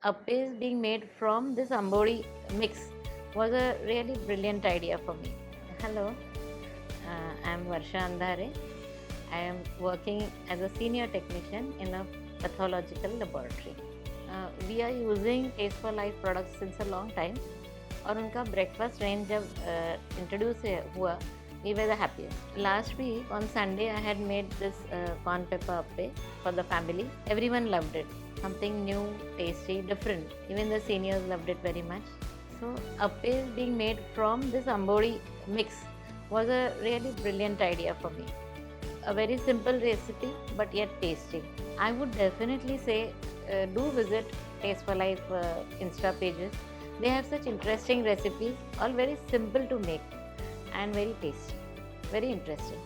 a paste being made from this Ambodi mix was a really brilliant idea for me. Hello, I'm Varsha Andhare. I am working as a senior technician in a pathological laboratory. We are using Taste for Life products since a long time और उनका breakfast range जब introduce हुआ we were the happiest. Last week on Sunday, I had made this corn pepper appe for the family. Everyone loved it. Something new, tasty, different. Even the seniors loved it very much. So, appe being made from this Ambodi mix was a really brilliant idea for me. A very simple recipe, but yet tasty. I would definitely say do visit Taste for Life Insta pages. They have such interesting recipes, all very simple to make and very tasty, very interesting.